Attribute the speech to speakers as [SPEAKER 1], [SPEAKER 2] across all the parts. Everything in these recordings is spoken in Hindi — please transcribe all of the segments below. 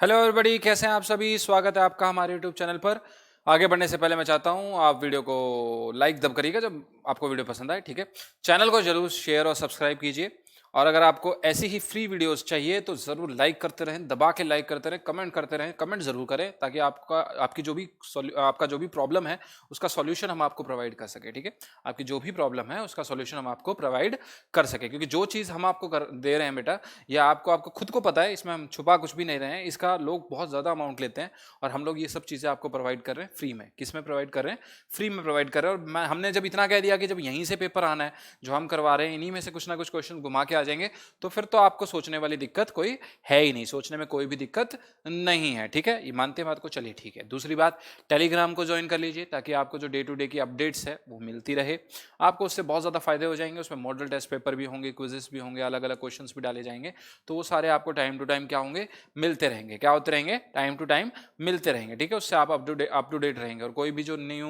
[SPEAKER 1] हेलो एवरीबॉडी, कैसे हैं आप सभी। स्वागत है आपका हमारे यूट्यूब चैनल पर। आगे बढ़ने से पहले मैं चाहता हूं आप वीडियो को लाइक दब करिएगा जब आपको वीडियो पसंद आए, ठीक है। चैनल को जरूर शेयर और सब्सक्राइब कीजिए। और अगर आपको ऐसी ही फ्री वीडियोस चाहिए तो जरूर लाइक करते रहें, दबा के लाइक करते रहें, कमेंट करते रहें, कमेंट जरूर करें ताकि आपका जो भी प्रॉब्लम है उसका सॉल्यूशन हम आपको प्रोवाइड कर सके, ठीक है। आपकी जो भी प्रॉब्लम है उसका सॉल्यूशन हम आपको प्रोवाइड कर सके, क्योंकि जो चीज़ हम आपको दे रहे हैं बेटा, या आपको आपको खुद को पता है, इसमें हम छुपा कुछ भी नहीं रहे हैं। इसका लोग बहुत ज़्यादा अमाउंट लेते हैं और हम लोग ये सब चीज़ें आपको प्रोवाइड कर रहे हैं फ्री में। किस में प्रोवाइड कर रहे हैं? फ्री में प्रोवाइड कर रहे हैं। और हमने जब इतना कह दिया कि जब यहीं से पेपर आना है, जो हम करवा रहे हैं इन्हीं में से कुछ ना कुछ क्वेश्चन घुमा के आ जाएंगे, तो फिर तो आपको सोचने वाली दिक्कत कोई है ही नहीं, सोचने में कोई भी दिक्कत नहीं है, ठीक है। ये मानते हैं बात को, चलिए ठीक है। दूसरी बात, टेलीग्राम को ज्वाइन कर लीजिए ताकि आपको जो डे टू डे की अपडेट्स है वो मिलती रहे। आपको उससे बहुत ज़्यादा फायदे हो जाएंगे। उसमें मॉडल टेस्ट पेपर भी होंगे, क्विजेस भी होंगे, अलग अलग क्वेश्चंस भी डाले जाएंगे। तो वो सारे आपको टाइम टू टाइम क्या होंगे, मिलते रहेंगे। क्या होते रहेंगे? टाइम टू टाइम मिलते रहेंगे, ठीक है। उससे आप अप टू डेट रहेंगे। और कोई भी जो न्यू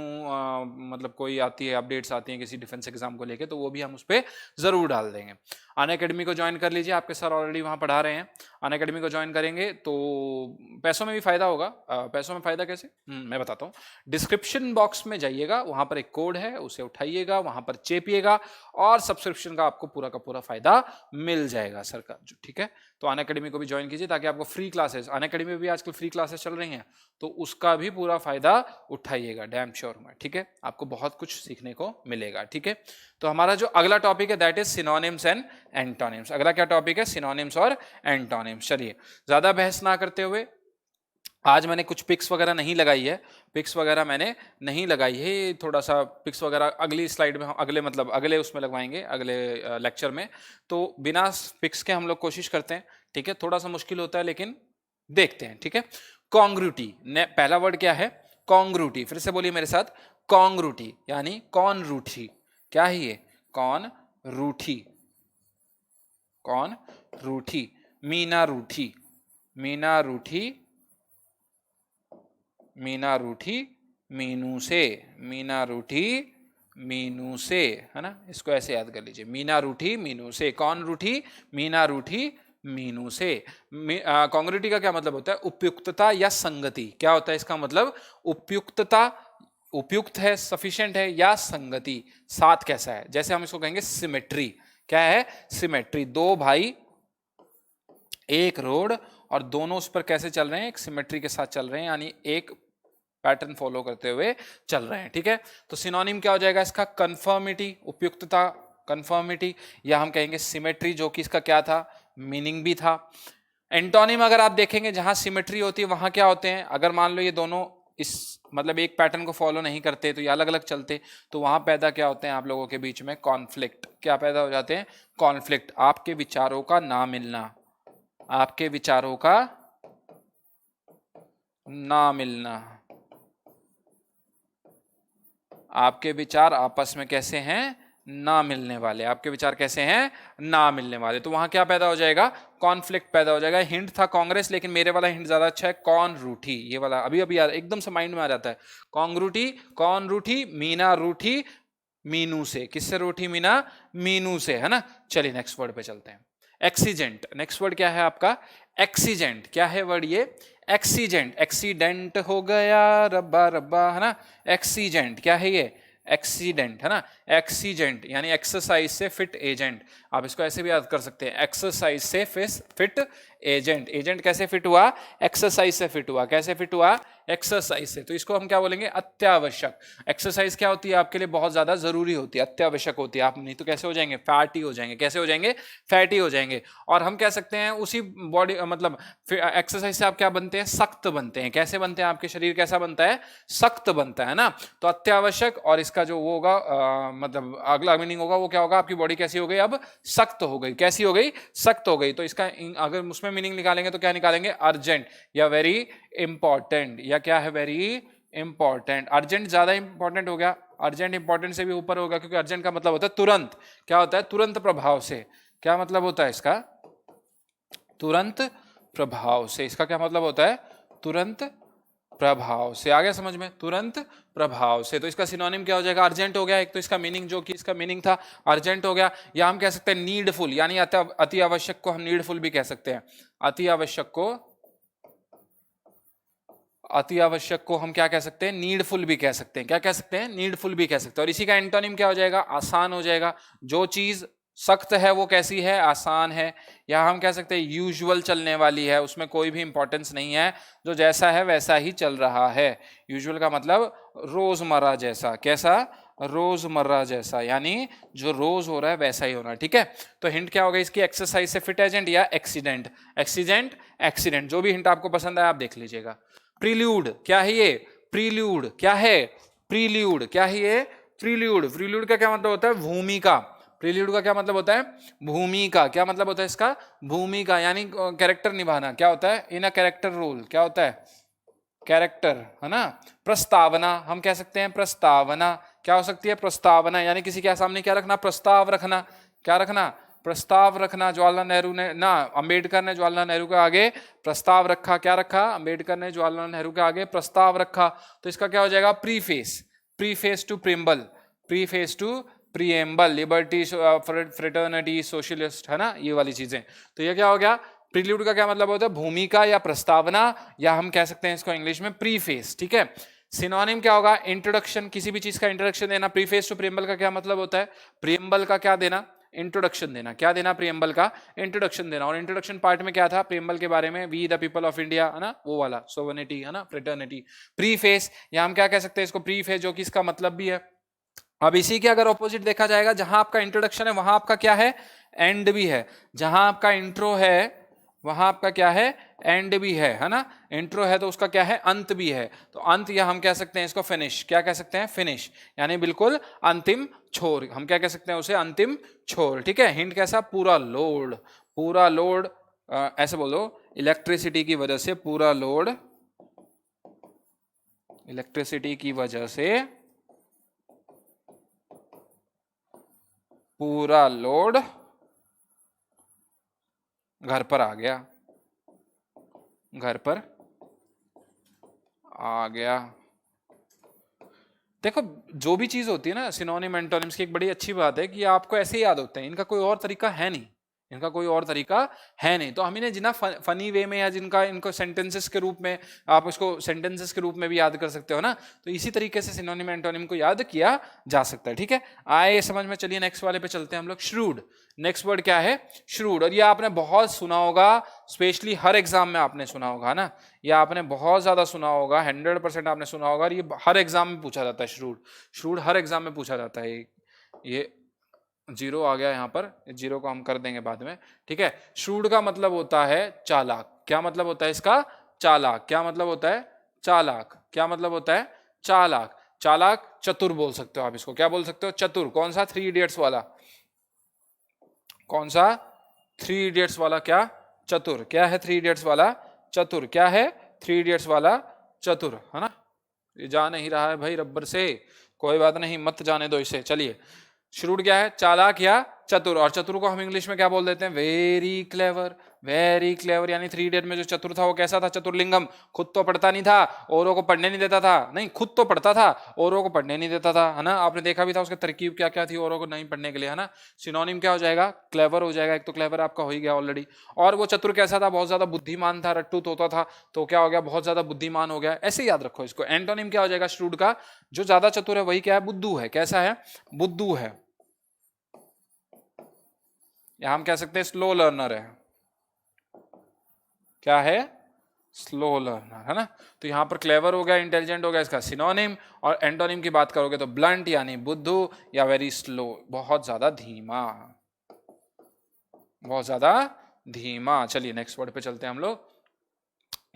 [SPEAKER 1] मतलब कोई आती है, अपडेट्स आती हैं किसी डिफेंस एग्जाम को लेकर, तो वो भी हम उस पर ज़रूर डाल देंगे। अनअकैडमी को ज्वाइन कर लीजिए, आपके सर ऑलरेडी वहाँ पढ़ा रहे हैं। अनअकैडमी को ज्वाइन करेंगे तो पैसों में भी फायदा होगा। पैसों में फायदा कैसे, मैं बताता हूँ। डिस्क्रिप्शन बॉक्स में जाइएगा, वहाँ पर एक कोड है, उसे उठाइएगा, वहाँ पर चेपिएगा और सब्सक्रिप्शन का आपको पूरा का पूरा फायदा मिल जाएगा सर का, ठीक है। तो अनअकैडमी को भी ज्वाइन कीजिए ताकि आपको फ्री क्लासेस, अनअकैडमी में भी आजकल फ्री क्लासेस चल रही हैं, तो उसका भी पूरा फायदा उठाइएगा, डैम श्योर में, ठीक है। आपको बहुत कुछ सीखने को मिलेगा, ठीक है। तो हमारा जो अगला टॉपिक है that is synonyms and antonyms. अगला क्या टॉपिक है? सिनोनिम्स और एंटोनिम्स। चलिए ज्यादा बहस ना करते हुए, आज मैंने कुछ पिक्स वगैरह नहीं लगाई है, पिक्स वगैरह मैंने नहीं लगाई है। थोड़ा सा पिक्स वगैरह अगली स्लाइड में, अगले उसमें लगवाएंगे, अगले लेक्चर में। तो बिना पिक्स के हम लोग कोशिश करते हैं, ठीक है। थोड़ा सा मुश्किल होता है लेकिन देखते हैं, ठीक है। कॉन्ग्रुटी, पहला वर्ड क्या है? कॉन्ग्रुटी। फिर से बोलिए मेरे साथ, कॉन्ग्रुटी यानी कौन रूठी। क्या है ये? कौन रूठी, कौन रूठी। मीना रूठी, मीना रूठी, मीना रूठी मीनू से, मीना रूठी मीनू से, है ना। इसको ऐसे याद कर लीजिए, मीना रूठी मीनू से। कौन रूठी? मीना रूठी मीनू से। कॉन्ग्रुइटी का क्या मतलब होता है? उपयुक्तता या संगति। क्या होता है इसका मतलब? उपयुक्तता, उपयुक्त है, सफिशिएंट है, या संगति, साथ कैसा है। जैसे हम इसको कहेंगे सिमेट्री। क्या है? सिमेट्री। दो भाई, एक रोड, और दोनों उस पर कैसे चल रहे हैं? एक सिमेट्री के साथ चल रहे हैं, यानी एक पैटर्न फॉलो करते हुए चल रहे हैं, ठीक है। तो सिनोनिम क्या हो जाएगा इसका? कंफर्मिटी, उपयुक्तता, कंफर्मिटी, या हम कहेंगे सिमेट्री, जो कि इसका क्या था? मीनिंग भी था। एंटोनिम अगर आप देखेंगे, जहां सिमेट्री होती है वहां क्या होते हैं? अगर मान लो ये दोनों इस मतलब एक पैटर्न को फॉलो नहीं करते, तो ये अलग अलग चलते, तो वहां पैदा क्या होते हैं आप लोगों के बीच में? कॉन्फ्लिक्ट। क्या पैदा हो जाते हैं? कॉन्फ्लिक्ट। आपके विचारों का ना मिलना, आपके विचारों का ना मिलना, आपके विचार आपस में कैसे हैं? ना मिलने वाले। आपके विचार कैसे हैं? ना मिलने वाले। तो वहां क्या पैदा हो जाएगा? कॉन्फ्लिक्ट पैदा हो जाएगा। हिंट था कांग्रेस, लेकिन मेरे वाला हिंट ज्यादा अच्छा है, कौन रूठी। ये वाला अभी अभी यार एकदम से माइंड में आ जाता है। कॉन्ग्रुटी, कौन रूठी, मीना रूठी मीनू से। किससे रूठी? मीना मीनू से, है ना। चलिए नेक्स्ट वर्ड पे चलते हैं। एक्सीजेंट। नेक्स्ट वर्ड क्या है आपका? एक्सीजेंट। क्या है वर्ड ये? एक्सीजेंट। एक्सीडेंट हो गया, रब्बा रब्बा, है ना। एक्सीजेंट क्या है ये? एक्सीडेंट, है ना। एक्सीजेंट यानी एक्सरसाइज से फिट एजेंट। आप इसको ऐसे भी याद कर सकते हैं, एक्सरसाइज से फिट एजेंट। एजेंट कैसे फिट हुआ? एक्सरसाइज से फिट हुआ। कैसे फिट हुआ? एक्सरसाइज से। तो इसको हम क्या बोलेंगे? अत्यावश्यक। एक्सरसाइज क्या होती है आपके लिए? बहुत ज्यादा जरूरी होती है, अत्यावश्यक होती है। आप नहीं तो कैसे हो जाएंगे? फैटी हो जाएंगे। कैसे हो जाएंगे? फैटी हो जाएंगे। और हम कह सकते हैं उसी बॉडी मतलब एक्सरसाइज से आप क्या बनते हैं? सख्त बनते हैं। कैसे बनते हैं? आपके शरीर कैसा बनता है? सख्त बनता है ना। तो अत्यावश्यक, और इसका जो वो होगा मतलब अगला मीनिंग होगा वो क्या होगा? आपकी बॉडी कैसी हो गई? अब सख्त हो गई। कैसी हो गई? सख्त हो गई। तो इसका अगर उसमें मीनिंग निकालेंगे तो क्या निकालेंगे? अर्जेंट या वेरी इंपॉर्टेंट, या क्या है? Very important. अर्जेंट ज्यादा इंपॉर्टेंट हो गया, अर्जेंट इंपॉर्टेंट से भी ऊपर होगा, क्योंकि अर्जेंट का मतलब होता है तुरंत। क्या होता है? तुरंत प्रभाव से। क्या मतलब होता है इसका? तुरंत प्रभाव से। इसका क्या मतलब होता है? तुरंत प्रभाव से। आ गया समझ में? तुरंत प्रभाव से। तो इसका सिनोनिम क्या हो जाएगा? अर्जेंट हो गया। एक तो इसका मीनिंग, जो कि इसका मीनिंग था, अर्जेंट हो गया। या हम कह सकते हैं नीडफुल, यानी अति आवश्यक को हम नीडफुल भी कह सकते हैं। अति आवश्यक को अति आवश्यक को हम क्या कह सकते हैं, नीडफुल भी कह सकते हैं। क्या कह सकते हैं, नीडफुल भी कह सकते हैं। और इसी का एंटोनिम क्या हो जाएगा, आसान हो जाएगा। जो चीज सख्त है वो कैसी है, आसान है। या हम कह सकते हैं यूजुअल चलने वाली है, उसमें कोई भी इंपॉर्टेंस नहीं है, जो जैसा है वैसा ही चल रहा है। यूजुअल का मतलब रोजमर्रा जैसा, कैसा, रोजमर्रा जैसा, यानी जो रोज हो रहा है वैसा ही होना। ठीक है, तो हिंट क्या होगा इसकी, एक्सरसाइज से फिट एजेंट या एक्सीडेंट। एक्सीडेंट, एक्सीडेंट, जो भी हिंट आपको पसंद है आप देख लीजिएगा। प्रील्यूड क्या है ये, प्रील्यूड क्या है, प्रील्यूड क्या है ये, प्रील्यूड। प्रील्यूड का क्या मतलब होता है, भूमिका। प्रील्यूड का क्या मतलब होता है, भूमिका। क्या मतलब होता है इसका, भूमिका, यानी कैरेक्टर निभाना। क्या होता है, इन अ कैरेक्टर रोल, क्या होता है, कैरेक्टर, है ना। प्रस्तावना, हम कह सकते हैं प्रस्तावना। क्या हो सकती है, प्रस्तावना, यानी किसी के सामने क्या रखना, प्रस्ताव रखना। क्या रखना, प्रस्ताव रखना। जवाहरलाल नेहरू ने ना, अंबेडकर ने जवाहरलाल नेहरू के आगे प्रस्ताव रखा। क्या रखा, अंबेडकर ने जवाहरलाल नेहरू के आगे प्रस्ताव रखा। तो इसका क्या हो जाएगा, preface. Preface to preamble, preface to preamble, liberty, fraternity, socialist, है ना, ये वाली चीजें। तो ये क्या हो गया, प्रील्यूड का क्या मतलब होता है, भूमिका या प्रस्तावना, या हम कह सकते हैं इसको इंग्लिश में प्रीफेस। ठीक है, सिनोनिम क्या होगा, इंट्रोडक्शन, किसी भी चीज का इंट्रोडक्शन देना। प्रीफेस टू प्रियम्बल का क्या मतलब होता है, प्रियम्बल का क्या देना, इंट्रोडक्शन देना। क्या देना, प्रियम्बल का इंट्रोडक्शन देना। और इंट्रोडक्शन पार्ट में क्या था, प्रियम्बल के बारे में, we the people of India, है ना, वो वाला, सोवर्निटी, है ना, फ्रेटर्निटी। प्रीफेस, या हम क्या कह सकते हैं इसको, प्रीफेस, जो कि इसका मतलब भी है। अब इसी के अगर ऑपोजिट देखा जाएगा, जहां आपका इंट्रोडक्शन है वहां आपका क्या है, एंड भी है। जहां आपका इंट्रो है वहां आपका क्या है, एंड भी है ना। इंट्रो है तो उसका क्या है, अंत भी है। तो अंत, या हम कह सकते हैं इसको फिनिश। क्या कह सकते हैं, फिनिश, यानी बिल्कुल अंतिम छोर। हम क्या कह सकते हैं उसे, अंतिम छोर। ठीक है, हिंट कैसा, पूरा लोड। पूरा लोड, ऐसे बोलो, इलेक्ट्रिसिटी की वजह से पूरा लोड, इलेक्ट्रिसिटी की वजह से पूरा लोड घर पर आ गया, घर पर आ गया। देखो, जो भी चीज होती है ना, सिनोनिम एंटोनिम्स की एक बड़ी अच्छी बात है कि आपको ऐसे ही याद होते हैं, इनका कोई और तरीका है नहीं, इनका कोई और तरीका है नहीं। तो हम इन्हें जितना फनी वे में, या जिनका इनको सेंटेंसेस के रूप में, आप इसको सेंटेंसेस के रूप में भी याद कर सकते हो ना, तो इसी तरीके से सिनोनिम एंटोनिम को याद किया जा सकता है। ठीक है, आए समझ में, चलिए नेक्स्ट वाले पे चलते हैं हम लोग। श्रूड, नेक्स्ट वर्ड क्या है, श्रूड। और ये आपने बहुत सुना होगा, स्पेशली हर एग्जाम में आपने सुना होगा ना, ये आपने बहुत ज्यादा सुना होगा, 100% आपने सुना होगा। और ये हर एग्जाम में पूछा जाता है, श्रूड। श्रूड हर एग्जाम में पूछा जाता है। ये जीरो आ गया यहाँ पर, जीरो को हम कर देंगे बाद में। ठीक है, श्रूड का मतलब होता है चालाक। क्या मतलब होता है इसका, चालाक। क्या मतलब होता है, चालाक। क्या मतलब होता है, चालाक। चालाक, चतुर बोल सकते हो आप इसको। क्या बोल सकते हो, चतुर। कौन सा, 3 इडियट्स वाला, कौन सा, 3 इडियट्स वाला, क्या, चतुर। क्या है 3 इडियट्स वाला, चतुर। क्या है 3 इडियट्स वाला, चतुर, है ना। ये जा नहीं रहा है भाई रबर से, कोई बात नहीं, मत जाने दो इसे। चलिए, श्रूड क्या है, चालाक या चतुर। और चतुर को हम इंग्लिश में क्या बोल देते हैं, वेरी क्लेवर। वेरी क्लेवर, यानी 3 इडियट में जो चतुर था वो कैसा था, चतुर्लिंगम। खुद तो पढ़ता नहीं था, औरों को पढ़ने नहीं देता था। नहीं, खुद तो पढ़ता था, औरों को पढ़ने नहीं देता था, है ना। आपने देखा भी था उसके तरकीब क्या क्या थी औरों को नहीं पढ़ने के लिए, है ना। सिनोनिम क्या हो जाएगा, क्लेवर हो जाएगा। एक तो क्लेवर आपका हो ही गया ऑलरेडी। और वो चतुर कैसा था, बहुत ज्यादा बुद्धिमान था, रट्टू तोता था, तो क्या हो गया, बहुत ज्यादा बुद्धिमान हो गया। ऐसे याद रखो इसको। एंटोनिम क्या हो जाएगा श्रूड का, जो ज्यादा चतुर है वही क्या है, बुद्धू है। कैसा है, बुद्धू है। या हम कह सकते हैं स्लो लर्नर है। क्या है, स्लो लर्नर, है ना। तो यहां पर क्लेवर हो गया, इंटेलिजेंट हो गया इसका सिनोनिम। और एंटोनिम की बात करोगे तो ब्लंट, यानी बुद्धू, या वेरी स्लो, बहुत ज्यादा धीमा, बहुत ज्यादा धीमा। चलिए नेक्स्ट वर्ड पे चलते हैं हम लोग।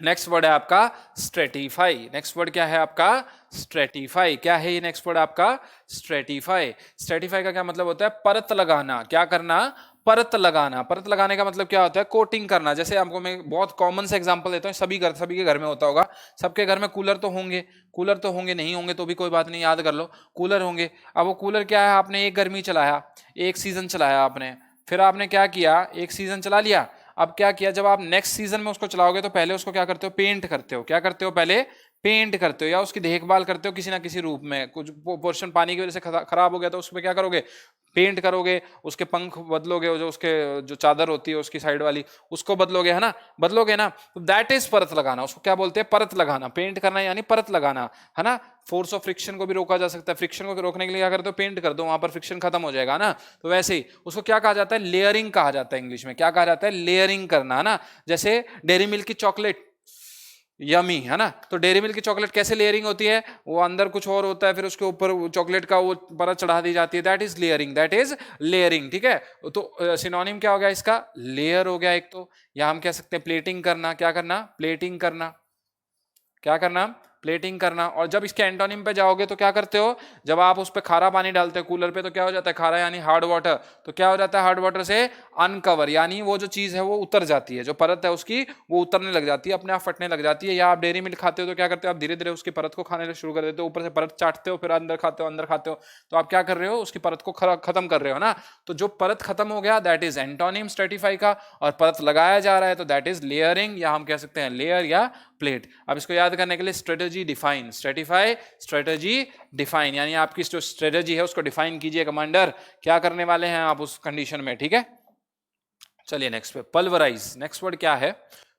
[SPEAKER 1] नेक्स्ट वर्ड है आपका स्ट्रेटिफाई। नेक्स्ट वर्ड क्या है आपका, स्ट्रेटिफाई। क्या है ये नेक्स्ट वर्ड आपका, स्ट्रेटिफाई। स्ट्रेटिफाई का क्या मतलब होता है, परत लगाना। क्या करना, परत लगाना। परत लगाने का मतलब क्या होता है, कोटिंग करना। जैसे आपको मैं बहुत कॉमन से एग्जांपल देता हूँ, सभी के घर में होता होगा। सबके घर में कूलर तो होंगे, कूलर तो होंगे, नहीं होंगे तो भी कोई बात नहीं, याद कर लो, कूलर होंगे। अब वो कूलर क्या है, आपने एक गर्मी चलाया, एक सीजन चलाया आपने, फिर आपने क्या किया, एक सीजन चला लिया। अब क्या किया, जब आप नेक्स्ट सीजन में उसको चलाओगे तो पहले उसको क्या करते हो, पेंट करते हो। क्या करते हो, पहले पेंट करते हो या उसकी देखभाल करते हो किसी ना किसी रूप में। कुछ पोर्शन पानी की वजह से खराब हो गया तो उसमें क्या करोगे, पेंट करोगे, उसके पंख बदलोगे, जो उसके जो चादर होती है उसकी साइड वाली उसको बदलोगे, है ना, बदलोगे ना, तो दैट इज परत लगाना। उसको क्या बोलते हैं, परत लगाना। पेंट करना यानी परत लगाना, है ना। फोर्स ऑफ फ्रिक्शन को भी रोका जा सकता है। फ्रिक्शन को रोकने के लिए क्या करते हो, पेंट कर दो, वहां पर फ्रिक्शन खत्म हो जाएगा ना। तो वैसे ही उसको क्या कहा जाता है, लेयरिंग कहा जाता है। इंग्लिश में क्या कहा जाता है, लेयरिंग करना, है ना। जैसे डेयरी मिल्क की चॉकलेट यमी, है ना, तो डेयरी मिल्क की चॉकलेट कैसे लेयरिंग होती है, वो अंदर कुछ और होता है, फिर उसके ऊपर चॉकलेट का वो परत चढ़ा दी जाती है, that is layering, that is layering, ठीक है। तो सिनोनिम क्या हो गया इसका, लेयर हो गया एक तो, या हम कह सकते हैं प्लेटिंग करना। क्या करना, प्लेटिंग करना। क्या करना, प्लेटिंग करना। और जब इसके एंटोनिम पे जाओगे तो क्या करते हो, जब आप उस पर खारा पानी डालते हो कूलर पे तो क्या हो जाता है, खारा यानी हार्ड वाटर, तो क्या हो जाता है, हार्ड वाटर से अनकवर, यानी वो जो चीज है वो उतर जाती है, जो परत है उसकी वो उतरने लग जाती है, अपने आप फटने लग जाती है। या आप डेयरी मिल्क खाते हो तो क्या करते हो, आप धीरे धीरे उसकी परत को खाने शुरू कर देते हो, ऊपर से परत चाटते हो, फिर अंदर खाते हो, अंदर खाते हो, तो आप क्या कर रहे हो, उसकी परत को खत्म कर रहे हो ना। तो जो परत खत्म हो गया दैट इज एंटोनिम स्ट्रेटिफाई का, और परत लगाया जा रहा है तो दैट इज लेयरिंग, या हम कह सकते हैं लेयर या प्लेट। अब इसको याद करने के लिए strategy define, Stratify, strategy define, यानी आपकी जो स्ट्रेटेजी है उसको डिफाइन कीजिए कमांडर, क्या करने वाले हैं आप उस कंडीशन में, ठीक है। चलिए नेक्स्ट पे, पल्वराइज। नेक्स्ट वर्ड क्या है,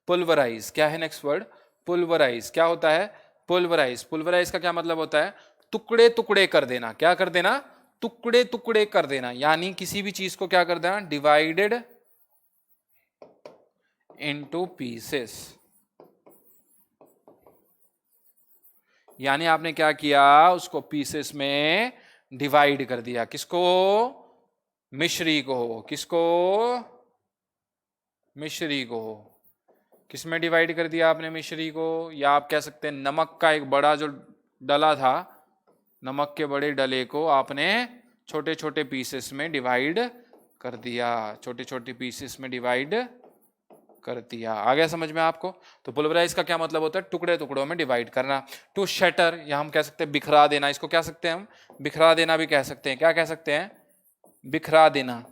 [SPEAKER 1] पुलवराइज। क्या है नेक्स्ट वर्ड, पुलवराइज। क्या होता है, पुलवराइज। पुलवराइज का क्या मतलब होता है, टुकड़े टुकड़े कर देना। क्या कर देना, टुकड़े टुकड़े कर देना, यानी किसी भी चीज को क्या कर देना, डिवाइडेड इनटू पीसेस। यानी आपने क्या किया, उसको पीसेस में डिवाइड कर दिया। किसको, मिश्री को। किसको, मिश्री को। किसमें डिवाइड कर दिया आपने मिश्री को, या आप कह सकते हैं नमक का एक बड़ा जो डला था, नमक के बड़े डले को आपने छोटे छोटे पीसेस में डिवाइड कर दिया, छोटे छोटे पीसेस में डिवाइड कर दिया। आ गया समझ में आपको। तो पुलवराइज का क्या मतलब होता है, टुकड़े टुकड़ों में डिवाइड करना। टू शटर, या हम कह सकते हैं बिखरा देना। इसको क्या सकते हैं हम, बिखरा देना भी कह सकते हैं। क्या कह सकते हैं, बिखरा देना,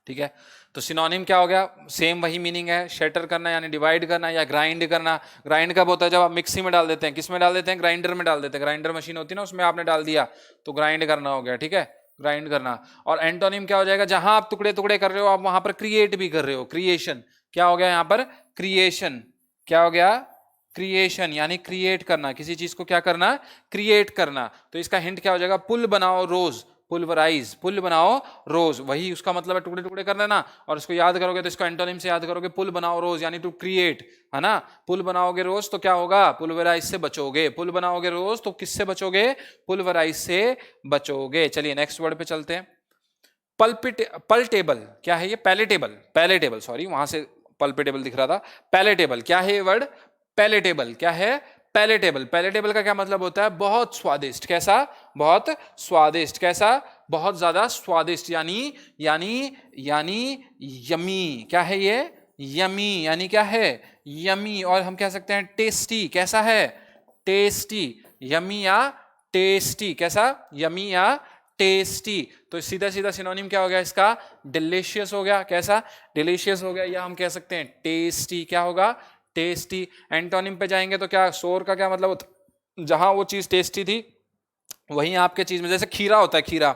[SPEAKER 1] ठीक है। तो सिनोनिम क्या हो गया, सेम वही मीनिंग है, शेटर करना यानी डिवाइड करना, या ग्राइंड करना। ग्राइंड कब होता है, जब आप मिक्सी में डाल देते हैं। किस में डाल देते हैं, ग्राइंडर में डाल देते हैं। ग्राइंडर मशीन होती है ना, उसमें आपने डाल दिया तो ग्राइंड करना हो गया, ठीक है, ग्राइंड करना। और एंटोनिम क्या हो जाएगा, जहां आप टुकड़े टुकड़े कर रहे हो आप वहां पर क्रिएट भी कर रहे हो, क्रिएशन। क्या हो गया यहाँ पर, क्रिएशन। क्या हो गया, क्रिएशन, यानी क्रिएट करना, किसी चीज को क्या करना, क्रिएट करना। तो इसका हिंट क्या हो जाएगा, पुल बनाओ रोज, पुलवराइज, पुल बनाओ रोज, वही उसका मतलब है, टुकड़े टुकड़े कर लेना। और इसको याद करोगे तो इसको एंटोनिम से याद करोगे, पुल बनाओ रोज यानी टू क्रिएट, है ना। पुल बनाओगे रोज तो क्या होगा, पुलवराइज से बचोगे। पुल बनाओगे रोज तो किससे बचोगे, पुलवराइज से बचोगे। चलिए नेक्स्ट वर्ड पे चलते हैं, पलटेबल। क्या है ये, पैलेटेबल, पैलेटेबल, सॉरी वहां से पल्पेटेबल दिख रहा था, पैलेटेबल। क्या है ये वर्ड, पैलेटेबल। क्या है, पैलेटेबल। पैलेटेबल का क्या मतलब होता है, बहुत स्वादिष्ट। कैसा, बहुत स्वादिष्ट। कैसा, बहुत ज्यादा स्वादिष्ट, यानी यानी यानी यमी। क्या है ये, यमी, यानी क्या है, यमी। और हम कह सकते हैं टेस्टी। कैसा है, टेस्टी, यमी या टेस्टी। कैसा, यमी या टेस्टी। तो सीधा सीधा सिनोनिम क्या हो गया इसका, डिलीशियस हो गया। कैसा, डिलीशियस हो गया, या हम कह सकते हैं टेस्टी। क्या होगा, टेस्टी। एंटोनिम पे जाएंगे तो क्या, सोर का क्या मतलब होता, जहां वो चीज टेस्टी थी वहीं आपके चीज में, जैसे खीरा होता है, खीरा,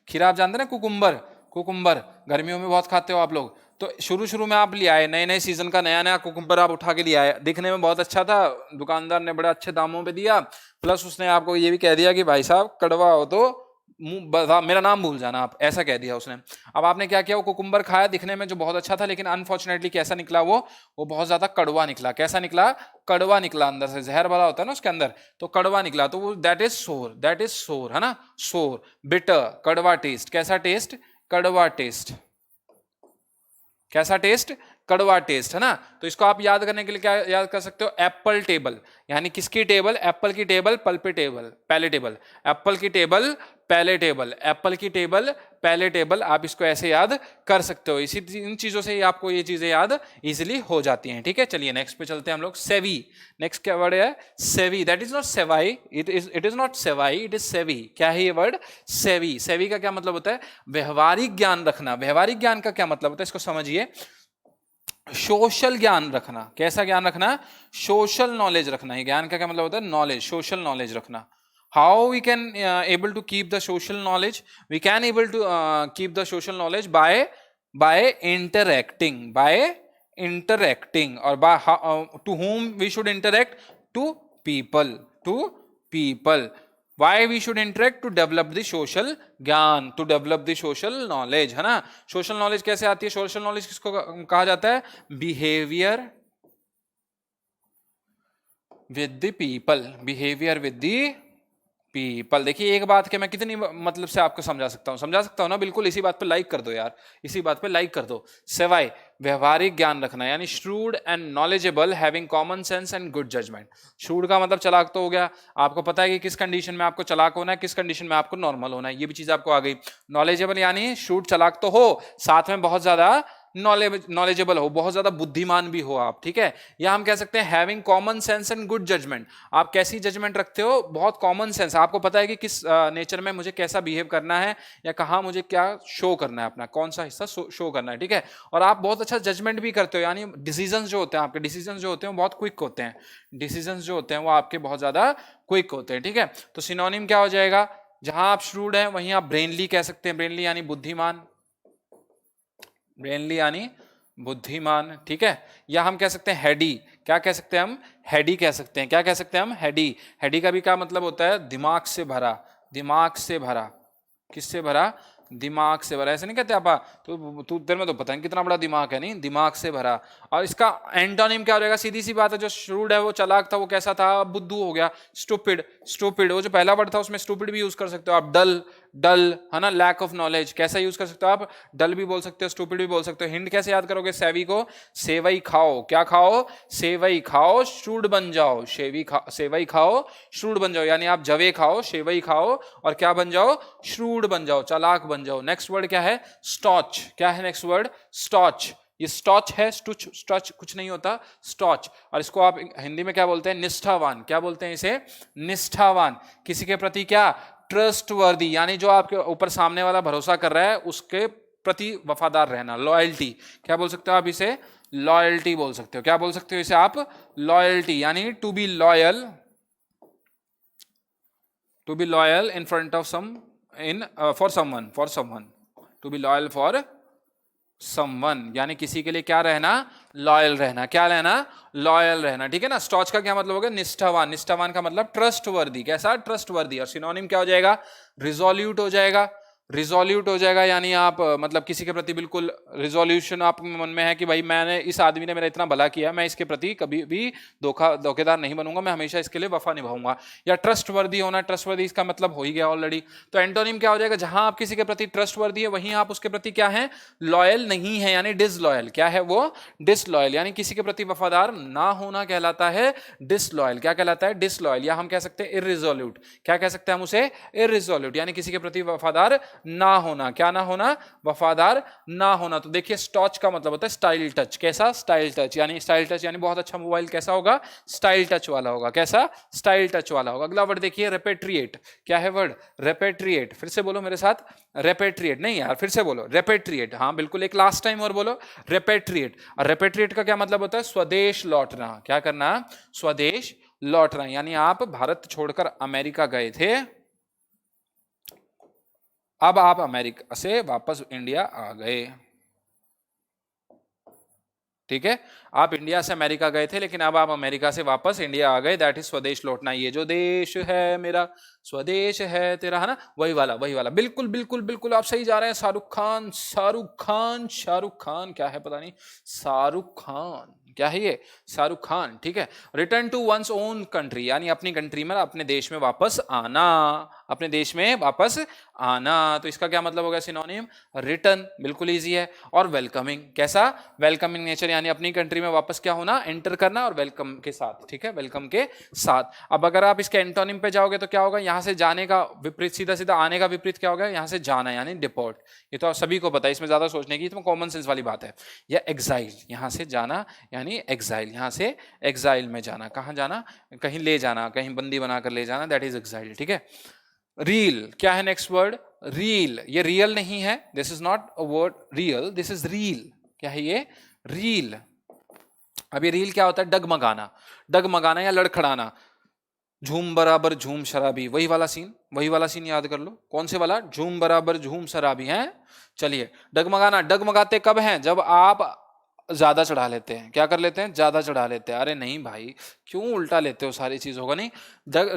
[SPEAKER 1] खीरा आप जानते हैं ना, कुकुम्बर, कुकुम्बर गर्मियों में बहुत खाते हो आप लोग। तो शुरू शुरू में आप ले आए, नए नए सीजन का नया नया कुकुम्बर आप उठा के ले आए, दिखने में बहुत अच्छा था, दुकानदार ने बड़े अच्छे दामों पे दिया, प्लस उसने आपको ये भी कह दिया कि भाई साहब कड़वा हो तो मेरा नाम भूल जाना आप, ऐसा कह दिया उसने। अब आपने क्या किया, वो कुकुम्बर खाया, दिखने में जो बहुत अच्छा था, लेकिन अनफॉर्चुनेटली कैसा निकला वो बहुत ज्यादा कड़वा निकला। कैसा निकला, कड़वा निकला, अंदर से जहर भरा होता है ना उसके अंदर, तो कड़वा निकला। तो वो दैट इज सोर, दैट इज सोर, है ना, सोर, बिटर, कड़वा टेस्ट। कैसा टेस्ट, कड़वा टेस्ट। कैसा टेस्ट, कड़वा टेस्ट, है ना। तो इसको आप याद करने के लिए क्या याद कर सकते हो, एप्पल टेबल, यानी किसकी टेबल, एप्पल की टेबल, पल्पेटेबल, पैलेटेबल, एप्पल की टेबल, पैलेटेबल, एप्पल की टेबल, पैलेटेबल। आप इसको ऐसे याद कर सकते हो, इसी इन चीजों से ही आपको ये चीजें याद इजिली हो जाती हैं, ठीक है। चलिए नेक्स्ट पे चलते हैं हम लोग, सेवी। नेक्स्ट क्या वर्ड है, सेवी। That is not sevai, it is not sevai, it is सेवी। क्या है ये वर्ड, सेवी। सेवी का क्या मतलब होता है, व्यवहारिक ज्ञान रखना। व्यवहारिक ज्ञान का क्या मतलब होता है, इसको समझिए। सोशल ज्ञान रखना। कैसा ज्ञान रखना? सोशल नॉलेज रखना। ये ज्ञान का क्या मतलब होता है? नॉलेज, सोशल नॉलेज रखना। How we can able to keep the social knowledge? We can able to keep the social knowledge by interacting और by to whom we should interact? To people, to people. Why we should interact? To develop the social ज्ञान, to develop the social knowledge, है ना? सोशल नॉलेज कैसे आती है? सोशल नॉलेज किसको कहा जाता है? Behaviour with the people, behaviour with the people. देखिए एक बात के मैं कितनी मतलब से आपको समझा सकता हूं ना? बिल्कुल। इसी बात पे लाइक कर दो यार, इसी बात पे लाइक कर दो। सिवाय व्यवहारिक ज्ञान रखना, यानी shrewd and knowledgeable, having common sense and good judgement. Shrewd का मतलब चालाक तो हो गया, आपको पता है कि किस कंडीशन में आपको चालाक होना है, किस कंडीशन में आपको नॉर्मल होना है, ये भी चीज आपको आ गई। नॉलेजेबल यानी श्रूड चालाक तो हो, साथ में बहुत ज्यादा नॉलेजेबल हो, बहुत ज्यादा बुद्धिमान भी हो आप, ठीक है। या हम कह सकते हैं having common sense and good judgement. आप कैसी जजमेंट रखते हो? बहुत कॉमन सेंस, आपको पता है कि किस नेचर में मुझे कैसा बिहेव करना है, या कहाँ मुझे क्या शो करना है, अपना कौन सा हिस्सा शो करना है, ठीक है। और आप बहुत अच्छा जजमेंट भी करते हो, यानी डिसीजन जो होते हैं आपके, डिसीजन जो होते हैं वो बहुत क्विक होते हैं, डिसीजन जो होते हैं वो आपके बहुत ज्यादा क्विक होते हैं, ठीक है। तो सिनोनिम क्या हो जाएगा? जहां आप श्रूड हैं वहीं आप ब्रेनली कह सकते हैं, ब्रेनली यानी बुद्धिमान, ब्रेनली यानी बुद्धिमान, ठीक है। या हम कह सकते हैं हेडी। क्या कह सकते हैं हम? हेडी कह सकते हैं। क्या कह सकते हैं हम? हेडी। हेडी का भी क्या मतलब होता है? दिमाग से भरा, दिमाग से भरा। किससे भरा? दिमाग से भरा। ऐसे नहीं कहते आपा, तो तेरे में तो पता नहीं कितना बड़ा दिमाग है, नहीं, दिमाग से भरा। और इसका एंटोनिम क्या हो जाएगा? सीधी सी बात है, जो श्रूड है वो चालाक था, वो कैसा था? बुद्धू हो गया, स्टूपिड। स्टूपिड, वो जो पहला वर्ड था उसमें स्टूपिड भी यूज कर सकते हो आप। डल, डल है ना, लैक ऑफ नॉलेज, कैसा यूज कर सकते हो आप? डल भी बोल सकते हो, स्टूपिड भी बोल सकते हो। हिंट कैसे याद करोगे सेवी को? सेवई खाओ। क्या खाओ? सेवई खाओ, श्रूड बन जाओ। सेवई खाओ, श्रूड बन जाओ, यानी आप जवे खाओ, सेवई खाओ और क्या बन जाओ? श्रूड बन जाओ, चालाक बन जाओ। नेक्स्ट वर्ड क्या है? स्टॉच। क्या है नेक्स्ट वर्ड? स्टॉच। ये स्टॉच है, स्टुच, स्टॉच कुछ नहीं होता, स्टॉच। और इसको आप हिंदी में क्या बोलते हैं? निष्ठावान। क्या बोलते हैं इसे? निष्ठावान। किसी के प्रति क्या? ट्रस्ट वर्दी, यानी जो आपके ऊपर सामने वाला भरोसा कर रहा है उसके प्रति वफादार रहना, लॉयल्टी। क्या बोल सकते हो आप इसे? लॉयल्टी बोल सकते हो। क्या बोल सकते हो इसे आप? लॉयल्टी, यानी to be loyal, to be loyal in front of some, in for someone, to be loyal for someone, यानी किसी के लिए क्या रहना? लॉयल रहना। क्या रहना? लॉयल रहना, ठीक है ना। स्टॉच का क्या मतलब हो गया? निष्ठावान। निष्ठावान का मतलब ट्रस्ट वर्दी। कैसा? ट्रस्ट वर्दी। और सिनोनिम क्या हो जाएगा? रिजोल्यूट हो जाएगा। रिजोल्यूट हो जाएगा यानी आप मतलब किसी के प्रति बिल्कुल रिजोल्यूशन आप मन में है कि भाई मैंने, इस आदमी ने मेरा इतना भला किया, मैं इसके प्रति कभी भी धोखेदार नहीं बनूंगा, मैं हमेशा इसके लिए वफा निभाऊंगा। या ट्रस्ट वर्दी होना, ट्रस्ट वर्दी इसका मतलब हो ही गया ऑलरेडी। तो एंटोनिम क्या हो जाएगा? जहां आप किसी के प्रति ट्रस्ट वर्दी है वहीं आप उसके प्रति क्या है? लॉयल नहीं है, यानी डिसलॉयल। क्या है वो? डिसलॉयल, यानी किसी के प्रति वफादार ना होना कहलाता है डिसलॉयल। क्या कहलाता है? डिसलॉयल। या हम कह सकते हैं इररिजोल्यूट। क्या कह सकते हैं हम उसे? इररिजोल्यूट, यानी किसी के प्रति वफादार ना होना। क्या ना होना? वफादार ना होना। तो देखिए स्टॉच का मतलब होता है स्टाइल टच। कैसा? स्टाइल टच, यानी स्टाइल टच यानी बहुत अच्छा मोबाइल कैसा होगा? स्टाइल टच वाला होगा। कैसा? स्टाइल टच वाला होगा। अगला वर्ड देखिए रेपेट्रिएट। क्या है वर्ड? रेपेट्रिएट। फिर से बोलो मेरे साथ, रेपेट्रिएट। नहीं यार, फिर से बोलो रेपेट्रिएट। हाँ बिल्कुल, एक लास्ट टाइम और बोलो, रेपेट्रिएट। और रेपेट्रिएट का क्या मतलब होता है? स्वदेश लौटना। क्या करना? स्वदेश लौटना, यानी आप भारत छोड़कर अमेरिका गए थे, अब आप अमेरिका से वापस इंडिया आ गए, ठीक है। आप इंडिया से अमेरिका गए थे लेकिन अब आप अमेरिका से वापस इंडिया आ गए, दैट इज स्वदेश लौटना। ये जो देश है मेरा, स्वदेश है तेरा, है ना, वही वाला, वही वाला। बिल्कुल बिल्कुल बिल्कुल आप सही जा रहे हैं। शाहरुख खान, शाहरुख खान, शाहरुख खान क्या है पता नहीं, शाहरुख खान क्या है ये? शाहरुख खान, ठीक है। Return to one's own country, यानी अपनी कंट्री में, अपने देश में वापस आना, अपने देश में वापस आना। तो इसका क्या मतलब होगा? सिनोनिम रिटर्न, बिल्कुल इजी है। और वेलकमिंग, कैसा? वेलकमिंग नेचर, यानी अपनी कंट्री में वापस क्या होना? एंटर करना, और वेलकम के साथ, ठीक है, वेलकम के साथ। अब अगर आप इसके एंटोनिम पे जाओगे तो क्या होगा? यहां से जाने का विपरीत, सीधा सीधा आने का विपरीत क्या होगा? यहां से जाना, यानी डिपोर्ट। ये तो सभी को पता है, इसमें ज्यादा सोचने की, तो कॉमन सेंस वाली बात है। या एग्जाइल, यहां से जाना यानी एग्जाइल, यहां से एग्जाइल में जाना। कहां जाना? कहीं ले जाना, कहीं बंदी बनाकर ले जाना, दैट इज एग्जाइल, ठीक है। रील, क्या है नेक्स्ट वर्ड? रील। ये रियल नहीं है, this is not a word real, this is reel. क्या है ये? रील। अब ये रील क्या होता है? डगमगाना, डगमगाना या लड़खड़ाना। झूम बराबर झूम शराबी, वही वाला सीन, वही वाला सीन याद कर लो। कौन से वाला? झूम बराबर झूम शराबी है। चलिए, डगमगाना, डगमगाते कब हैं? जब आप ज्यादा चढ़ा लेते हैं। क्या कर लेते हैं? ज्यादा चढ़ा लेते हैं। अरे नहीं भाई, क्यों उल्टा लेते हो सारी चीजों का? नहीं,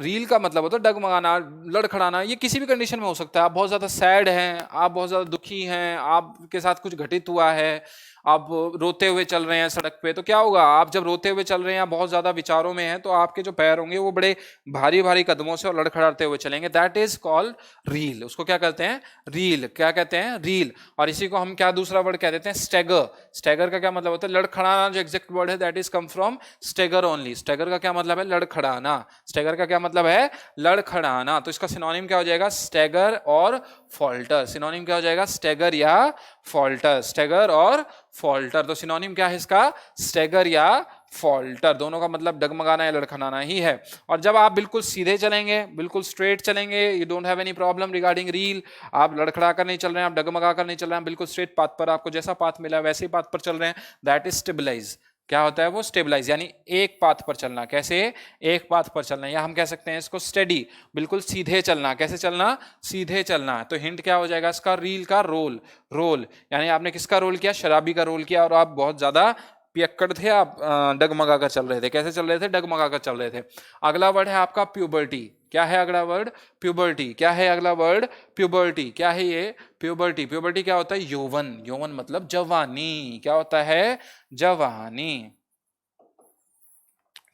[SPEAKER 1] रील का मतलब होता है डगमगाना, लड़खड़ाना। ये किसी भी कंडीशन में हो सकता है। आप बहुत ज्यादा सैड हैं, आप बहुत ज्यादा दुखी हैं, आपके साथ कुछ घटित हुआ है, आप रोते हुए चल रहे हैं सड़क पे, तो क्या होगा? आप जब रोते हुए चल रहे हैं, बहुत ज्यादा विचारों में हैं, तो आपके जो पैर होंगे वो बड़े भारी भारी कदमों से और लड़खड़ाते हुए चलेंगे। That is called reel. उसको क्या कहते हैं? रील। क्या कहते हैं? रील। और इसी को हम क्या दूसरा वर्ड कह देते हैं? स्टेगर। स्टेगर का क्या मतलब होता है? लड़खड़ाना। जो एग्जैक्ट वर्ड है that is come from stagger only. Stagger का क्या मतलब है? लड़खड़ाना। स्टेगर का क्या मतलब है? लड़खड़ाना। तो इसका सिनोनिम क्या हो जाएगा? स्टेगर और फॉल्टर। सिनोनिम क्या हो जाएगा? स्टेगर या फॉल्टर। स्टेगर और फॉल्टर। तो सिनोनिम क्या है इसका? स्टेगर या फॉल्टर। दोनों का मतलब डगमगाना या लड़खड़ाना ही है। और जब आप बिल्कुल सीधे चलेंगे, बिल्कुल स्ट्रेट चलेंगे, you don't have any problem regarding reel, आप लड़खड़ा कर नहीं चल रहे हैं, आप डगमगा कर नहीं चल रहे हैं, बिल्कुल स्ट्रेट पाथ पर, आपको जैसा पाथ मिला वैसे ही पाथ पर चल रहे हैं, दैट इज स्टेबलाइज। क्या होता है वो? स्टेबलाइज, यानी एक पाथ पर चलना। कैसे? एक पाथ पर चलना। या हम कह सकते हैं इसको स्टेडी, बिल्कुल सीधे चलना। कैसे चलना? सीधे चलना। तो हिंट क्या हो जाएगा इसका? रील का रोल। रोल यानी आपने किसका रोल किया? शराबी का रोल किया, और आप बहुत ज्यादा पियक्कड़ थे, आप डगमगा कर चल रहे थे। कैसे चल रहे थे? डगमगा कर चल रहे थे। अगला वर्ड है आपका प्यूबर्टी। क्या है अगला वर्ड? प्यूबर्टी। क्या है अगला वर्ड? प्यूबर्टी। क्या है ये? प्यूबर्टी। प्यूबर्टी क्या होता है? यौवन। यौवन मतलब जवानी। क्या होता है? जवानी।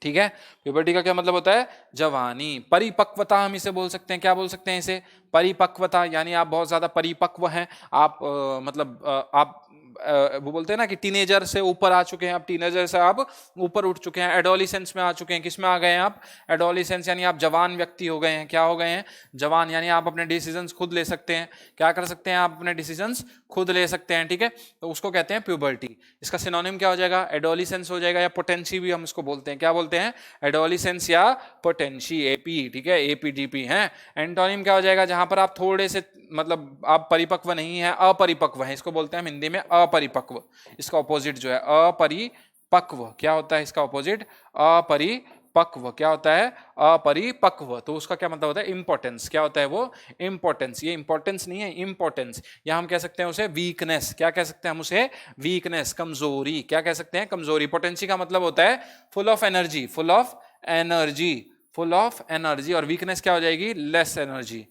[SPEAKER 1] ठीक है, प्यूबर्टी का क्या मतलब होता है? जवानी। परिपक्वता हम इसे बोल सकते हैं। क्या बोल सकते हैं इसे? परिपक्वता, यानी आप बहुत ज्यादा परिपक्व हैं। आप मतलब आप वो बोलते हैं ना कि टीनेजर से ऊपर आ चुके हैं, आप टीनेजर से आप ऊपर उठ चुके हैं, एडोलिसेंस में आ चुके हैं। किस में आ गए हैं आप? एडोलिसेंस, यानी आप जवान व्यक्ति हो गए हैं। क्या हो गए हैं? जवान, यानी आप अपने डिसीजंस खुद ले सकते हैं। क्या कर सकते हैं? आप अपने डिसीजंस खुद ले सकते हैं। ठीक है, तो उसको कहते हैं प्यूबर्टी। इसका सिनोनिम क्या हो जाएगा? एडोलिसेंस हो जाएगा, या पोटेंसी भी हम इसको बोलते हैं। क्या बोलते हैं? एडोलिसेंस या पोटेंसी, एपी। ठीक है, एपीडीपी है। एंटोनिम क्या हो जाएगा? जहां पर आप थोड़े से मतलब आप परिपक्व नहीं है, अपरिपक्व है, इसको बोलते हैं हम हिंदी में अपरिपक्व। इसका ऑपोजिट जो है अपरिपक्व। क्या होता है इसका ऑपोजिट? अपरिपक्व। क्या होता है? अपरिपक्व। तो उसका क्या मतलब होता है? इंपॉर्टेंस। क्या होता है वो? इंपॉर्टेंस। ये इंपॉर्टेंस नहीं है, इंपॉर्टेंस। या हम कह सकते हैं उसे वीकनेस। क्या कह सकते हैं हम उसे? वीकनेस, कमजोरी। क्या कह सकते हैं? कमजोरी। पोटेंसी का मतलब होता है full of energy, full of energy, full of energy. और वीकनेस क्या हो जाएगी? Less energy.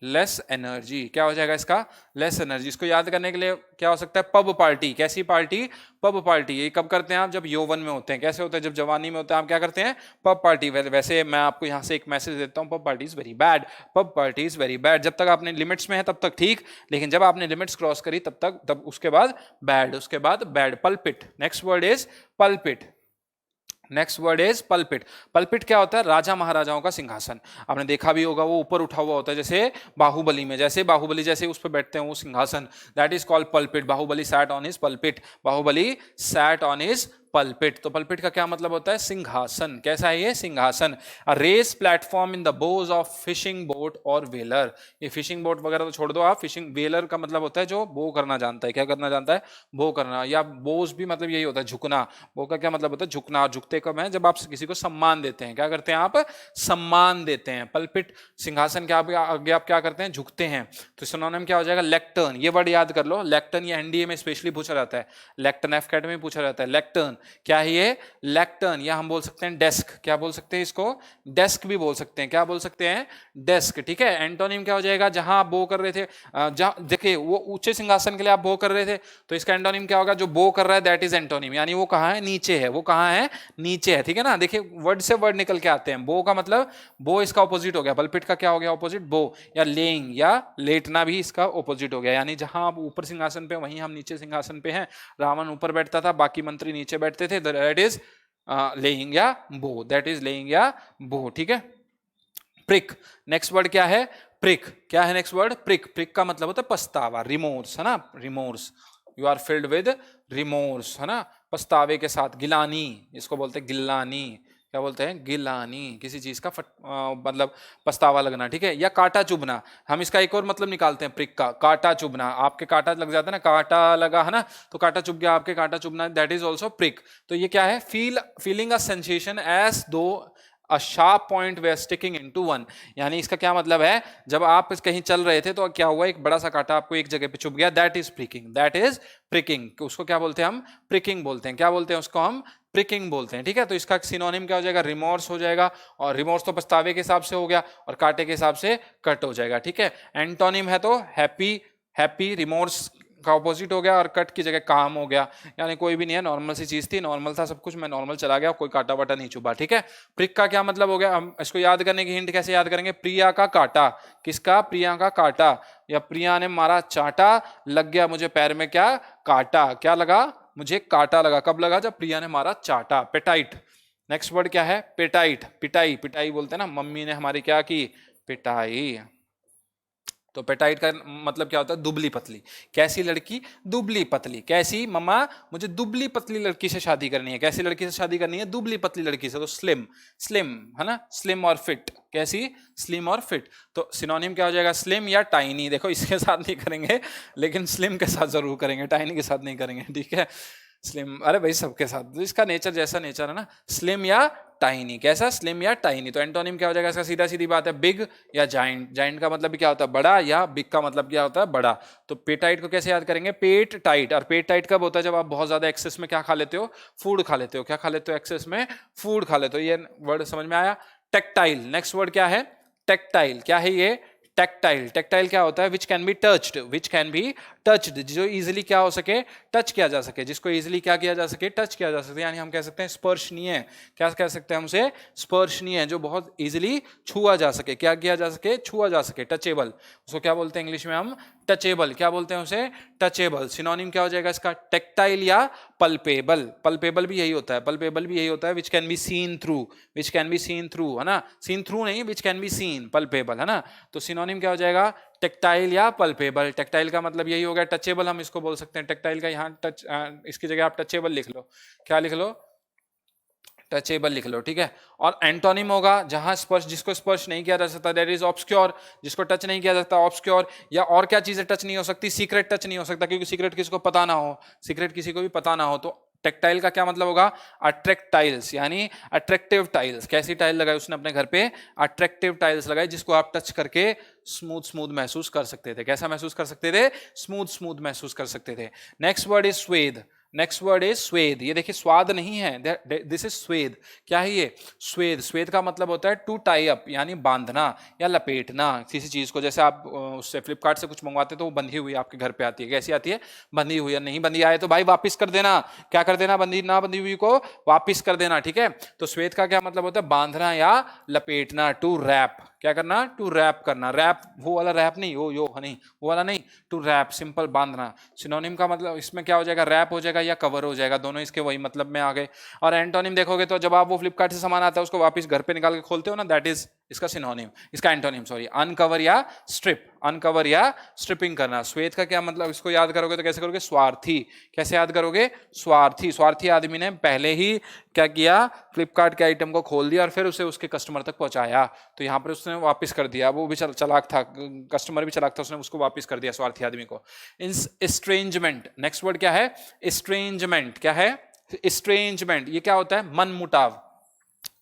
[SPEAKER 1] Less energy. क्या हो जाएगा इसका? Less energy. इसको याद करने के लिए क्या हो सकता है? Pub party. कैसी पार्टी? Pub party. ये कब करते हैं आप? जब यौवन में होते हैं। कैसे होते हैं? जब जवानी में होते हैं, आप क्या करते हैं? Pub party. वैसे मैं आपको यहां से एक मैसेज देता हूं, pub party is very bad. Pub party is very bad. जब तक आपने लिमिट्स में है तब तक ठीक, लेकिन जब आपने लिमिट्स क्रॉस करी तब तक, तब उसके बाद बैड, उसके बाद bad. Pulpit. Next word is pulpit. Next word is pulpit. Pulpit क्या होता है? राजा महाराजाओं का सिंहासन। आपने देखा भी होगा, वो ऊपर उठा हुआ होता है, जैसे बाहुबली में, जैसे बाहुबली जैसे उस पर बैठते हैं वो सिंहासन, that is called pulpit. Baahubali sat on his pulpit. Baahubali sat on his pulpit. तो पल्पिट का क्या मतलब होता है? सिंहासन। कैसा है ये? सिंहासन। A raised platform in the bows of fishing boat और वेलर। ये फिशिंग बोट वगैरह तो छोड़ दो आप, फिशिंग वेलर का मतलब होता है जो बो करना जानता है। क्या करना जानता है? बो करना। या बोज भी मतलब यही होता है, झुकना। बो का क्या मतलब होता है? झुकना। झुकते कब है? जब आप किसी को सम्मान देते हैं। क्या करते हैं आप? सम्मान देते हैं। पल्पिट, सिंहासन के आगे आप क्या करते हैं? झुकते हैं। तो सिनोनिम क्या हो जाएगा? लेक्टर्न। ये वर्ड याद कर लो, लेक्टर्न। ये एनडीए में स्पेशली पूछा जाता है, लेक्टर्न एफकेट में पूछा जाता है। लेक्टर्न क्या है? ये लेक्टर्न। या हम बोल सकते हैं डेस्क। क्या बोल सकते हैं इसको? डेस्क भी बोल सकते हैं। क्या बोल सकते हैं? डेस्क। ठीक है। एंटोनिम क्या हो जाएगा? जहां आप बो कर रहे थे, जहां देखिए वो ऊंचे सिंहासन के लिए आप बो कर रहे थे, तो इसका एंटोनिम क्या होगा? जो बो कर रहा है दैट इज एंटोनिम, यानी वो कहां है? नीचे है। वो कहां है? नीचे है। ठीक है ना? देखिए वर्ड से वर्ड निकल के आते हैं। बो का मतलब, बो इसका ऑपोजिट हो गया। पल्पिट का क्या हो गया ऑपोजिट? बो। या लेइंग या लेटना भी इसका ऑपोजिट हो गया, यानी जहां आप ऊपर सिंहासन पे, वहीं हम नीचे सिंहासन पे हैं। रावण ऊपर बैठता था, बाकी मंत्री नीचे बैठते थे, दैट इज लेइंग या बो। दैट इज लेइंग या बो। ठीक है। प्रिक। नेक्स्ट वर्ड क्या है? प्रिक। क्या है नेक्स्ट वर्ड? प्रिक। प्रिक का मतलब होता है पछतावा, रिमोर्स, है ना? Remorse. You are filled with remorse, है ना? पछतावे के साथ। गिलानी, इसको बोलते हैं गिलानी। क्या बोलते हैं, गिलानी, किसी चीज का मतलब पछतावा लगना, ठीक है। या कांटा चुभना, हम इसका एक और मतलब निकालते हैं प्रिक का, कांटा चुभना, आपके कांटा लग जाता है ना, कांटा लगा है ना, तो कांटा चुभ गया आपके, कांटा चुभना, दैट इज ऑल्सो प्रिक। तो ये क्या है, फीलिंग अ सेंसेशन एज दो a sharp point way sticking into one. यानी इसका क्या मतलब है, जब आप कहीं चल रहे थे तो क्या हुआ, एक बड़ा सा कांटा आपको एक जगह पे चुभ गया, that is pricking, that is pricking. उसको क्या बोलते हैं हम, प्रिकिंग बोलते हैं। क्या बोलते हैं उसको हम, प्रिकिंग बोलते हैं, ठीक है। तो इसका सिनोनिम क्या हो जाएगा, रिमोर्स हो जाएगा, और रिमोर्स तो पछतावे के हिसाब से हो गया, और कांटे के हिसाब से कट हो जाएगा, ठीक है। एंटोनिम है तो हैप्पी, हैप्पी, रिमोर्स का ऑपोजिट हो गया, और कट की जगह काम हो गया। यानी कोई भी नहीं है, नॉर्मल सी चीज थी, नॉर्मल था सब कुछ, मैं नॉर्मल चला गया, कोई कांटा वाटा नहीं चुभा, ठीक है। प्रिक का क्या मतलब हो गया, हम इसको याद करने की हिंट कैसे याद करेंगे, प्रिया का कांटा, किसका, प्रिया का कांटा, या प्रिया ने मारा चाटा, लग गया मुझे पैर में क्या, कांटा, क्या लगा, मुझे कांटा लगा, कब लगा, जब प्रिया ने मारा चाटा, पेटाइट। नेक्स्ट वर्ड क्या है, पेटाइट, पिटाई, पिटाई बोलते हैं ना, मम्मी ने हमारी क्या की, पिटाई। तो पेटाइट का मतलब क्या होता है, दुबली पतली, कैसी लड़की, दुबली पतली, कैसी, मम्मा मुझे दुबली पतली लड़की से शादी करनी है, कैसी लड़की से शादी करनी है, दुबली पतली लड़की से, तो स्लिम, स्लिम है ना, स्लिम और फिट, कैसी, स्लिम और फिट। तो सिनोनिम क्या हो जाएगा, स्लिम या टाइनी, देखो इसके साथ नहीं करेंगे, लेकिन स्लिम के साथ जरूर करेंगे, टाइनी के साथ नहीं करेंगे, ठीक है। स्लिम, अरे भाई सबके साथ, तो इसका नेचर जैसा नेचर है ना, स्लिम या टाइनी, कैसा, स्लिम या टाइनी। तो एंटोनिम क्या हो जाएगा इसका, सीधा सीधी बात है, बिग या जाइंट, जाइंट का मतलब भी क्या होता है, बड़ा, या बिग का मतलब क्या होता है, बड़ा। तो पेटाइट को कैसे याद करेंगे, पेट टाइट, और पेट टाइट कब होता है, जब आप बहुत ज्यादा एक्सेस में क्या खा लेते हो, फूड खा लेते हो, क्या खा लेते हो, एक्सेस में फूड खा लेते हो। ये वर्ड समझ में आया। टेक्टाइल, नेक्स्ट वर्ड क्या है, टेक्टाइल, क्या है ये, टेक्टाइल, टेक्टाइल क्या होता है, which can be touched, which can be touched, जो इजीली क्या हो सके, टच किया जा सके, जिसको इजीली क्या किया जा सके, टच किया जा सके, यानी हम कह सकते हैं स्पर्शनीय, क्या कह सकते हैं हमसे, स्पर्शनीय, जो बहुत इजीली छुआ जा सके, क्या किया जा सके, छुआ जा सके, टचेबल, उसको क्या बोलते हैं इंग्लिश में हम, टचेबल, क्या बोलते हैं उसे, टचेबल। सिनोनिम क्या हो जाएगा इसका, टेक्टाइल या पल्पेबल, पल्पेबल भी यही होता है, पल्पेबल भी यही होता है, which can be seen through, which can be seen through, है ना, सीन थ्रू नहीं, which can be seen, palpebral, है ना। तो सिनोनिम क्या हो जाएगा, टेक्टाइल या पल्पेबल। टेक्टाइल का मतलब यही हो गया, टचेबल हम इसको बोल सकते हैं, टेक्टाइल का यहाँ टच, इसकी जगह आप टचेबल लिख लो, क्या लिख लो, टचेबल लिख लो, ठीक है। और एंटोनिम होगा जहां स्पर्श, जिसको स्पर्श नहीं किया जा सकता, दैट इज ऑब्सक्योर, जिसको टच नहीं किया जा सकता, ऑब्सक्योर। या और क्या चीजें टच नहीं हो सकती, सीक्रेट टच नहीं हो सकता, क्योंकि सीक्रेट किसी को पता ना हो, सीक्रेट किसी को भी पता ना हो। तो टेक्टाइल का क्या मतलब होगा, अट्रैक्टाइल्स, यानी अट्रैक्टिव टाइल्स, कैसी टाइल लगाई उसने अपने घर पे, अट्रैक्टिव टाइल्स लगाई, जिसको आप टच करके स्मूथ स्मूथ महसूस कर सकते थे, कैसा महसूस कर सकते थे, स्मूथ स्मूथ महसूस कर सकते थे। नेक्स्ट वर्ड इज स्वेद, नेक्स्ट वर्ड इज स्वेद, ये देखिए स्वाद नहीं है, दिस इज स्वेद, क्या है ये, स्वेद, स्वेद का मतलब होता है टू टाई अप, यानी बांधना या लपेटना किसी चीज को। जैसे आप उससे फ्लिपकार्ट से कुछ मंगवाते तो वो बंधी हुई आपके घर पे आती है, कैसी आती है, बंधी हुई, नहीं बंधी आए तो भाई वापिस कर देना, क्या कर देना, बंधी ना बंधी हुई को वापिस कर देना, ठीक है। तो स्वेद का क्या मतलब होता है, बांधना या लपेटना, टू रैप, क्या करना, टू रैप करना, रैप वो वाला रैप नहीं, यो नहीं, वो वाला नहीं, टू रैप, सिंपल बांधना। सिनोनिम का मतलब इसमें क्या हो जाएगा, रैप हो जाएगा या कवर हो जाएगा, दोनों इसके वही मतलब में आ गए। और एंटोनिम देखोगे तो जब आप वो फ्लिपकार्ट से सामान आता है उसको वापस घर पे निकाल के खोलते हो ना, दैट इज इसका सिनोनिम, इसका एंटोनिम सॉरी, अनकवर या स्ट्रिप, अनकवर या स्ट्रिपिंग करना। श्वेत का क्या मतलब, इसको याद करोगे तो कैसे करोगे, स्वार्थी, कैसे याद करोगे, स्वार्थी, स्वार्थी आदमी ने पहले ही क्या किया, फ्लिपकार्ट के आइटम को खोल दिया और फिर उसे उसके कस्टमर तक पहुंचाया, तो यहाँ पर उसने वापस कर दिया, वो भी चलाक था, कस्टमर भी चलाक था, उसने उसको वापस कर दिया स्वार्थी आदमी को। एस्ट्रेंजमेंट, नेक्स्ट वर्ड क्या है, एस्ट्रेंजमेंट, क्या है, एस्ट्रेंजमेंट, ये क्या होता है, मन मुटाव,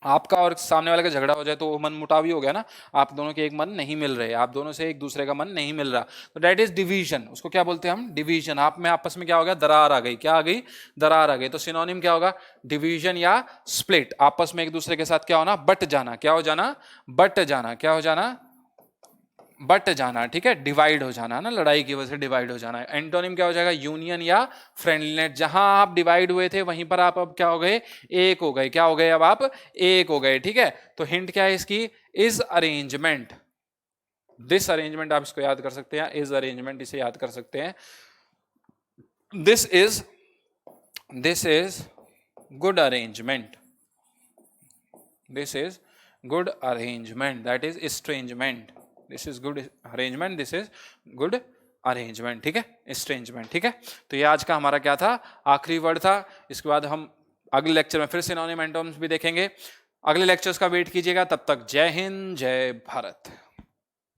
[SPEAKER 1] आपका और सामने वाले का झगड़ा हो जाए तो वो मन मुटाव ही हो गया ना, आप दोनों के एक मन नहीं मिल रहे, आप दोनों से एक दूसरे का मन नहीं मिल रहा, तो दैट इज डिवीजन, उसको क्या बोलते हैं हम, डिवीजन। आप में आपस में क्या हो गया, दरार आ गई, क्या आ गई, दरार आ गई। तो सिनोनिम क्या होगा, डिवीजन या स्प्लिट, आपस में एक दूसरे के साथ क्या होना, बट जाना, क्या हो जाना, बट जाना, क्या हो जाना, बट जाना, ठीक है, डिवाइड हो जाना ना, लड़ाई की वजह से डिवाइड हो जाना। एंटोनिम क्या हो जाएगा, यूनियन या फ्रेंडलीनेस, जहां आप डिवाइड हुए थे वहीं पर आप अब क्या हो गए, एक हो गए, क्या हो गए, अब आप एक हो गए, ठीक है। तो हिंट क्या है इसकी, इज अरेंजमेंट, दिस अरेंजमेंट, आप इसको याद कर सकते हैं, इज अरेंजमेंट, इसे याद कर सकते हैं, this is good arrangement, this is good arrangement, that is estrangement, this is good arrangement, this is good arrangement, ठीक है, estrangement, ठीक है। तो ये आज का हमारा क्या था, आखिरी वर्ड था। इसके बाद हम अगले लेक्चर में फिर सिनोनिम एंटोनिम्स भी देखेंगे। अगले लेक्चर्स का वेट कीजिएगा। तब तक जय हिंद, जय भारत।